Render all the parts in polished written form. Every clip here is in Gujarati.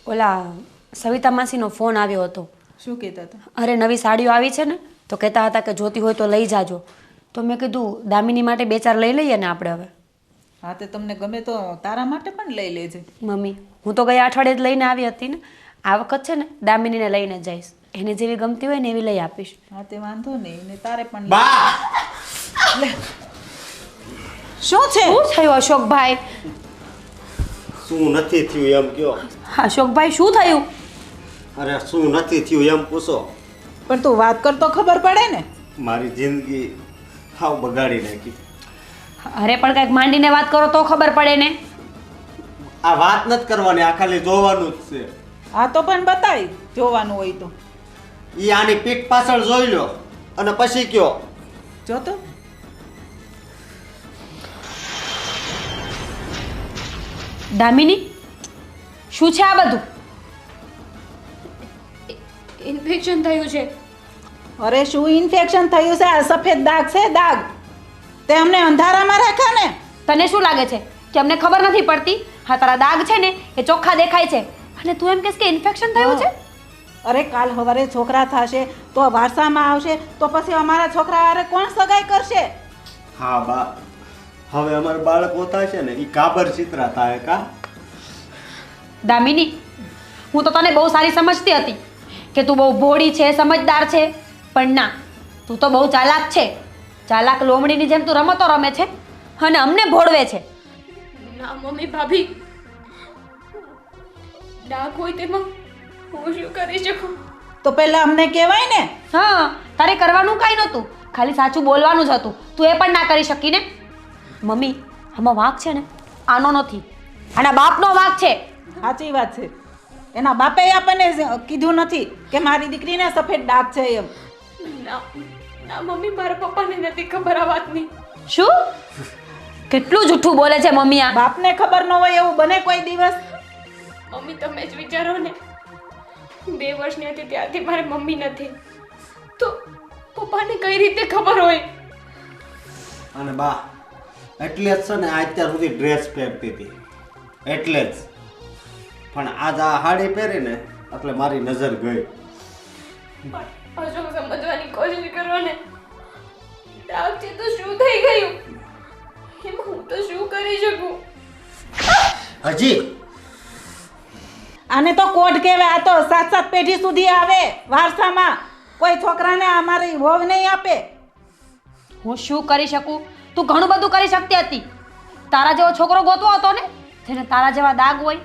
ઓલા સવિતા માસીનો ફોન આવ્યો હતો. શું કહેતા હતા? અરે નવી સાડીઓ આવી છે ને તો કહેતા હતા કે જોતી હોય તો લઈ જાજો. તો મેં કીધું દામિની માટે 2-4 લઈ લઈએ ને આપણે હવે. હા તે તમને ગમે તો તારા માટે પણ લઈ લેજે. મમ્મી હું તો ગયા અઠવાડિયે જ લઈને આવી હતી ને. આ વખત છે ને દામિનીને લઈને જઈશ. એને જેવી ગમતી હોય ને એવી લઈ આપીશ. હા તે વાંધો નહીં ને તારે પણ બા લે. શું છે? શું થયું અશોકભાઈ? શું નથી થયું એમ કયો. અશોકભાઈ શું થયું? અરે શું નથી થયું એમ પૂછો. પણ તું વાત કર તો ખબર પડે ને. મારી જિંદગી હાવ બગાડી નાખી. અરે પણ કંઈક માંડીને વાત કરો તો ખબર પડે ને. આ વાત નથી કરવાની, આ ખાલી જોવાનું જ છે. હા તો પણ બતાય જોવાનું હોય તો. ઈ આની પીઠ પાછળ જોઈ લો અને પછી કયો. જો તો દામિની શું છે આ બધું? ઇન્ફેક્શન થયું છે. અરે શું ઇન્ફેક્શન થયું છે? આ સફેદ દાગ છે, દાગ. તે અમને અંધારામાં રાખ્યા ને. તને શું લાગે છે કે અમને ખબર નથી પડતી? હા તારા દાગ છે ને એ ચોખ્ખા દેખાય છે અને તું એમ કહેશ કે ઇન્ફેક્શન થયું છે? અરે કાલ સવારે છોકરા થશે તો વારસામાં આવશે તો પછી અમારા છોકરા હારે કોણ સગાઈ કરશે? હા બા, હવે અમારું બાળક હોતા છે ને ઈ કાબર ચિત્રા થાય કા. દામિની હું તો તને બહુ સારી સમજતી હતી કે તું બહુ ભોળી છે, સમજદાર છે, પણ ના, તું તો બહુ ચાલાક છે. ચાલાક લોમડીની જેમ તું રમતો રમે છે અને અમને ભોળવે છે. ના મમ્મી ભાભી, ડાઘ હોય તેમાં હું શું કરી શકું? તો પહેલા અમને કહેવાય ને. હા તારે કરવાનું કાંઈ નહોતું, ખાલી સાચું બોલવાનું જ હતું. તું એ પણ ના કરી શકી ને. મમ્મી આમાં વાંક છે ને આનો નથી, આના બાપનો વાંક છે. સાચી વાત છે. એના બાપે આપણને કીધું નથી કે મારી દીકરીને સફેદ ડાઘ છે એમ. ના ના મમ્મી, મારા પપ્પાને નથી ખબર આ વાતની. શું? કેટલું જૂઠું બોલે છે મમ્મી આ. બાપને ખબર ન હોય એવું બને કોઈ દિવસ? મમ્મી તમે જ વિચારો ને, 2 વર્ષની હતી ત્યારથી મારે મમ્મી નથી, તો પપ્પાને કઈ રીતે ખબર હોય? અને બા એટલે જ છે ને આ અત્યાર સુધી ડ્રેસ પહેરતી હતી એટલે જ. પણ આજ આ સાડી પહેરીને એટલે મારી નજર ગઈ. પણ અશોક સમજવાની કોશિશ કરો ને. ડાઘ છે તો શું થઈ ગયું? એમાં હું તો શું કરી શકું? હજી આને તો કોડ કહેવાય. આ તો 7-7 પેઢી સુધી આવે વારસામાં. કોઈ છોકરાને અમારી વહુ નહીં આપે. હું શું કરી શકું? તું ઘણું બધું કરી શકતી હતી. તારા જેવો છોકરો ગોતવો હતો ને જેને તારા જેવા દાગ હોય,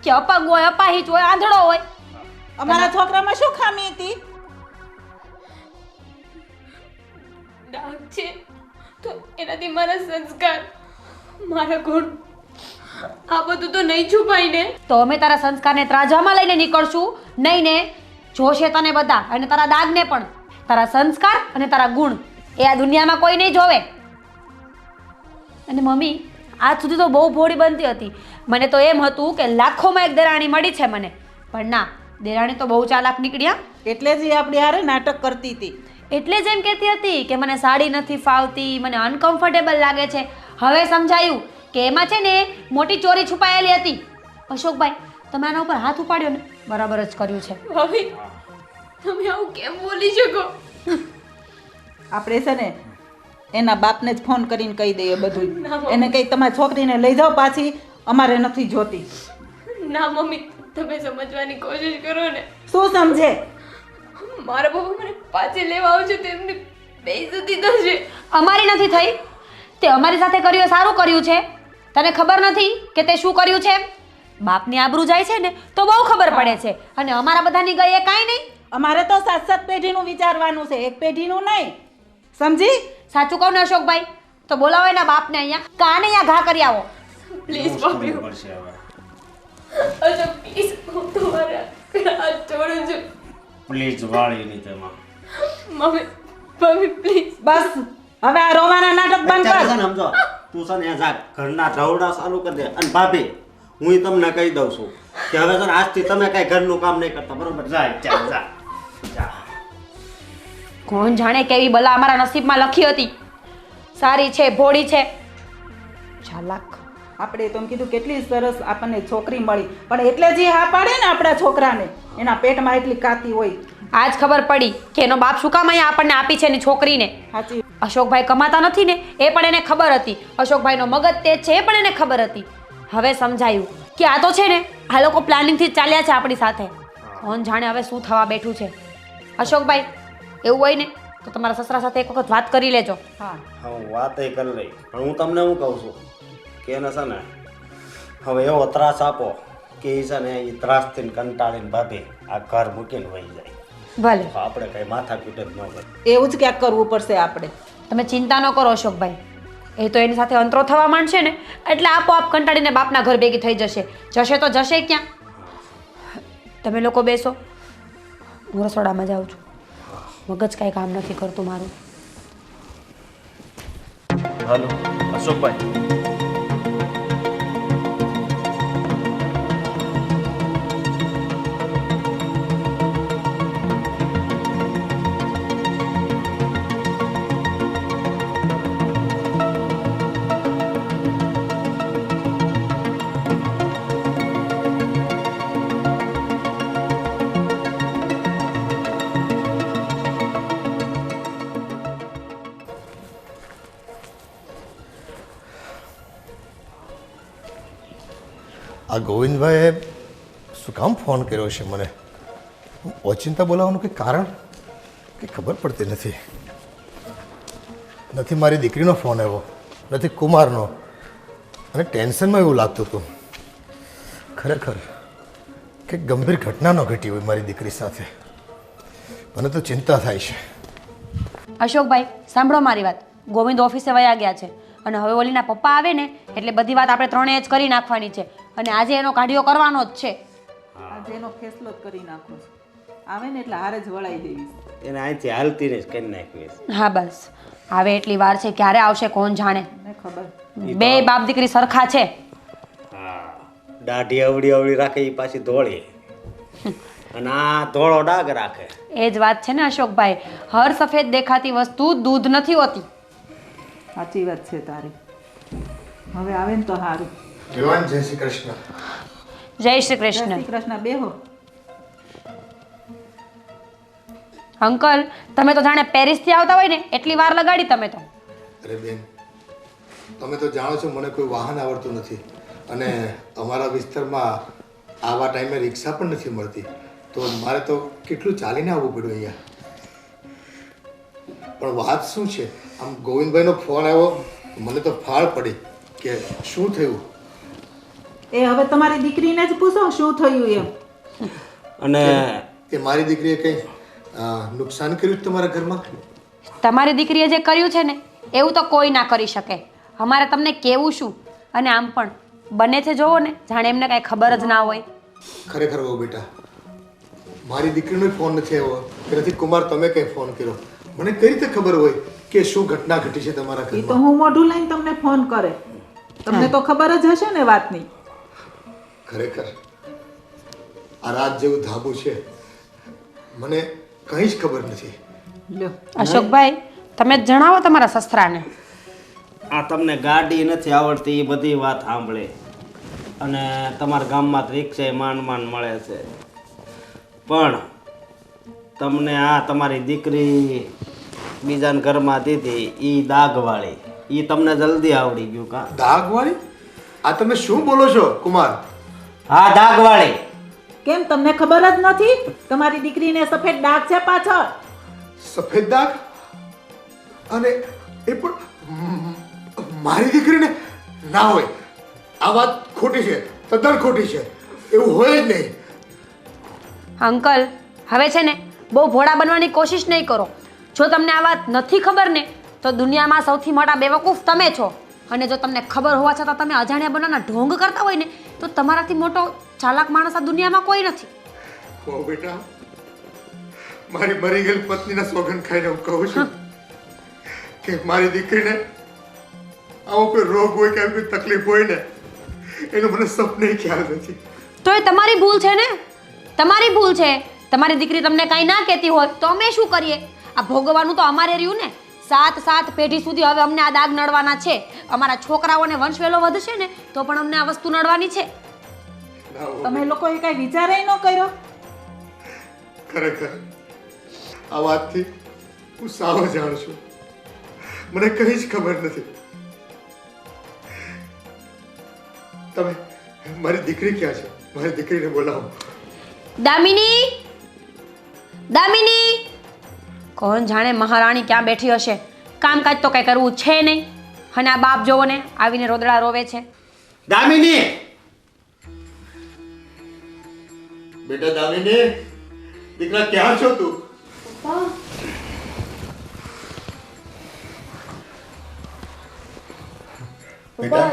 કે અપંગ હોય, અપાહિત હોય, આંધળો હોય. અમારા છોકરામાં શું ખામી હતી? ડાઘ છે તો એનાથી મારા સંસ્કાર, મારા ગુણ, આ બધું તો નહીં છુપાય ને. તો અમે તારા સંસ્કારને ત્રાજવામાં લઈને નીકળશું નહીં ને? જોશે તને બધા, અને તારા દાગને પણ. તારા સંસ્કાર અને તારા ગુણ એ આ દુનિયામાં કોઈ નહીં જોવે. અને મમ્મી આજ સુધી તો બહુ ભોળી બનતી હતી. મને તો એમ હતું કે લાખોમાં એક દેરાણી મળી છે મને, પણ ના, દેરાણી તો બહુ ચાલાક નીકળ્યા. એટલે જ એ આપણી હારે નાટક કરતી હતી. એટલે જ એમ કહેતી હતી કે મને સાડી નથી ફાવતી, મને અનકમ્ફર્ટેબલ લાગે છે. હવે સમજાયું કે એમાં છે ને મોટી ચોરી છુપાયેલી હતી. અશોકભાઈ તમે આના ઉપર હાથ ઉપાડ્યો ને બરાબર જ કર્યું છે. ભાભી તમે આવું કેમ બોલી શકો? આપણે છે ને એના બાપને જ ફોન કરીને કહી દઈએ બધું. ના, મમ્મી. એને કહી તમારી છોકરીને લઈ જાઓ પાછી, અમારે નથી જોતી. ના મમ્મી, તમે સમજવાની કોશિશ કરો ને. શું સમજે? મારા પપ્પા મને પાછી લેવા આવશે તો એમને બેઇજ્જતી થશે. અમારી નથી થઈ, તે અમારી સાથે કર્યું એ સારું કર્યું છે. તને ખબર નથી કે તે શું કર્યું છે? બાપની આબરૂ જાય છે ને તો બહુ ખબર પડે છે, અને અમારા બધાની ગઈ એ કાંઈ નહીં. અમારે તો 7-7 પેઢીનું વિચારવાનું છે, એક પેઢીનું નહીં. સમજી? સાચું કહું ને અશોકભાઈ, તો બોલાવો એના બાપને અહીંયા, કાને અહીંયા ઘા કરી આવો. પ્લીઝ ભાભી, પડશે હવે. અચ્છા પ્લીઝ, હું તમારા હાથ જોડું છું. પ્લીઝ વાળી નહીં તેમાં. Mummy mummy please. બસ હવે આ રોવાના નાટક બંધ અત્યારે છે કર. ને સમજો તું છે ને જા ઘરના ઢવડા ચાલુ કરી દે. અને ભાભી હું તમને કહી દઉં છું કે હવે છે ને આજથી તમે કઈ ઘરનું કામ નહીં કરતા, બરોબર? જા જા જા જા. કોણ જાણે કેવી બલા અમારા નસીબમાં લખી હતી. સારી છે, ભોળી છે, ચાલાક. આપણે તો એમ કીધું કેટલી સરસ આપણને છોકરી મળી, પણ એટલે જ એ હા પાડે ને આપણા છોકરાને, એના પેટમાં એટલી કાતી હોય. આજ ખબર પડી કે એનો બાપ શું કામ અહીંયા આપણને આપી છે એની છોકરીને. સાચી. અશોકભાઈ કમાતા નથી ને એ પણ એને ખબર હતી, અશોકભાઈનો મગજ તેજ છે એ પણ એને ખબર હતી. હવે સમજાયું કે આ તો છે ને આ લોકો પ્લાનિંગથી જ ચાલ્યા છે આપણી સાથે. કોણ જાણે હવે શું થવા બેઠું છે. અશોકભાઈ એવું હોય ને તો તમારા સસરા સાથે એક વખત વાત કરી લેજો. હા હા હું વાત એ કરી લઈ, પણ હું તમને શું કહું છું કે એને છે ને હવે એવો ત્રાસ આપો કે એ છે ને એ ત્રાસથી કંટાળીને ભાભી આ ઘર મૂકીને વહી જાય. ભલે તો આપણે કઈ માથાકૂટ જ ન કરે. એવું જ ક્યાંક કરવું પડશે આપણે. તમે ચિંતા ન કરો અશોકભાઈ, એ તો એની સાથે અંતરો થવા માંડશે ને એટલે આપોઆપ કંટાળીને બાપના ઘર ભેગી થઈ જશે. જશે તો જશે ક્યાં. તમે લોકો બેસો, હું રસોડામાં જાઉં છું. મગજ કાંઈ કામ નથી કરતું મારું. હાલો અશોકભાઈ. આ ગોવિંદભાઈએ શું કામ ફોન કર્યો છે મને? ઓચિંતા બોલાવવાનું કંઈ કારણ કંઈ ખબર પડતી નથી. નથી મારી દીકરીનો ફોન આવ્યો, નથી કુમારનો, અને ટેન્શનમાં એવું લાગતું હતું ખરેખર કંઈક ગંભીર ઘટના ન ઘટી હોય મારી દીકરી સાથે. મને તો ચિંતા થાય છે. અશોકભાઈ સાંભળો મારી વાત. ગોવિંદ ઓફિસે વયા ગયા છે અને હવે ઓલીના પપ્પા આવે ને એટલે બધી વાત આપણે ત્રણેય જ કરી નાખવાની છે. અને આજે એનો કાઢિયો કરવાનો જ છે. આજે એનો ફેસલો જ કરી નાખો છો. આવે ને એટલે હારે જ વળાઈ દેવી. એને અહીંથી હાલતી ને જ કરી નાખવી. હા બસ આવે એટલી વાર છે, ક્યારે આવશે કોણ જાણે. મને ખબર. બે બાપ દીકરી સરખા છે. હા દાઢી અવળી અવળી રાખે એ પાછી ધોળી, અને આ ધોળો ડાઘ રાખે. એ જ વાત છે ને અશોકભાઈ, હર સફેદ દેખાતી વસ્તુ દૂધ નથી હોતી. સાચી વાત છે તારી. હવે આવે ને તો સારું. જવાન જય શ્રી કૃષ્ણ. જય શ્રી જય કૃષ્ણ. શ્રી કૃષ્ણ. બેહો. અંકલ તમે તો જાણે પેરિસથી આવતા હોય ને એટલી વાર લગાડી તમે તો. અરે બેન, તમે તો જાણો છો મને કોઈ વાહન આવડતું નથી, અને અમારા વિસ્તારમાં આવા ટાઈમે રિક્ષા પણ નથી મળતી, તો મારે તો કેટલું ચાલીને આવવું પડ્યું અહીંયા. પણ વાત શું છે, આમ ગોવિંદભાઈનો ફોન આવ્યો, મને તો ફાળ પડી કે શું થયું. એ હવે તમારી દીકરીને જ પૂછો શું થયું એમ. અને કે મારી દીકરીએ કંઈ નુકસાન કર્યું તમારા ઘરમાં? તમારી દીકરીએ જે કર્યું છે ને એવું તો કોઈ ના કરી શકે. અમારે તમને કેવું શું, અને આમ પણ બને છે જોવો ને જાણે એમને કાંઈ ખબર જ ના હોય. ખરેખર બહુ બેટા, મારી દીકરીનો ફોન નથી આવ્યો કે નથી કુમાર તમે કંઈ ફોન કર્યો. મને કઈ રીતે ખબર હોય કે શું ઘટના ઘટી છે તમારા એ તો ઘરમાં? હું મોઢું લઈને તમને ફોન કરે. તમને તો ખબર જ હશે ને વાતની. ખરેખર આ રાત જેવું ધાબુ છે, મને કંઈ જ ખબર નથી. લ્યો. અશોકભાઈ તમે જ જણાવો તમારા સસરાને. આ તમને ગાડી નથી આવડતી એ બધી વાત સાંભળે, અને તમારા ગામમાં રિક્ષા માંડ માંડ મળે છે, પણ તમને આ તમારી દીકરી બીજાના ઘરમાં દીધી એ દાગવાળી, એ તમને જલ્દી આવડી ગયું કા? દાગવાળી? આ તમે શું બોલો છો કુમાર? હા દાગવાળી. કેમ તમને ખબર જ નથી? તમારી દીકરીને સફેદ ડાઘ છે પાછળ. સફેદ દાગ? અને એ પણ મારી દીકરીને? ના હોય, આ વાત ખોટી છે, તદ્દન ખોટી છે. એવું હોય જ નહીં. અંકલ હવે છે ને બહુ ભોળા બનવાની કોશિશ નહીં કરો. જો તમને આ વાત નથી ખબર ને તો દુનિયામાં સૌથી મોટા બેવકૂફ તમે છો, અને જો તમને ખબર હોવા છતાં તમે અજાણ્યા બનાના ઢોંગ કરતા હોય ને તો તમારાથી મોટો ચાલાક માણસ આ દુનિયામાં કોઈ નથી. ઓ બેટા, મારી મરી ગયેલ પત્નીના સોગંદ ખાઈને હું કહું છું કે મારી દીકરીને આવો કોઈ રોગ હોય કે આવી કોઈ તકલીફ હોય ને એનો મને સપને ખ્યાલ નથી. તો એ તમારી ભૂલ છે ને, તમારી ભૂલ છે. તમારી દીકરી તમને કાંઈ ના કહેતી હોય તો અમે શું કરીએ? આ ભોગવવાનું તો અમારે રહ્યું ને. સાત પેઢી સુધી હવે અમને આ દાગ નડવાના છે. અમારા છોકરાઓને વંશવેલો વધશે ને તો પણ અમને આ વસ્તુ નડવાની છે. ના હો તમે લોકોએ કઈ વિચારે ન કર્યો? ખરેખર આ વાતથી હું સાવ જાણ છું. મને કઈ જ ખબર નથી. તમે મારી દીકરી ક્યાં છે? મારી દીકરીને બોલાવો. દામિની, દામિની! કોણ જાણે મહારાણી ક્યાં બેઠી હશે. કામકાજ તો કઈ કરવું છે નહીં, અને આ બાપ જોવો ને આવીને રોદડા રોવે છે. દામિની! બેટા દામિની, દીકરા ક્યાં છો તું? પપ્પા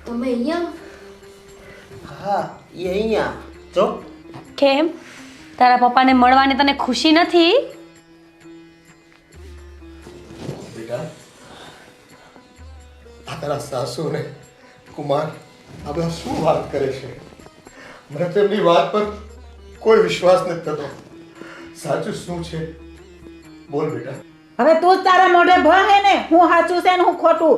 તમે અહીંયા? હા એ અહીંયા જો. કેમ તારા પપ્પાને મળવાની તને ખુશી નથી? બેટા આ તારા સાસુ ને કુમાર આ બધા શું વાત કરે છે? મને તેમની વાત પર કોઈ વિશ્વાસ નથી થતો. સાચું શું છે? બોલ બેટા. હવે તું જ તારા મોઢે ભહે ને હું સાચું છે ને હું ખોટું.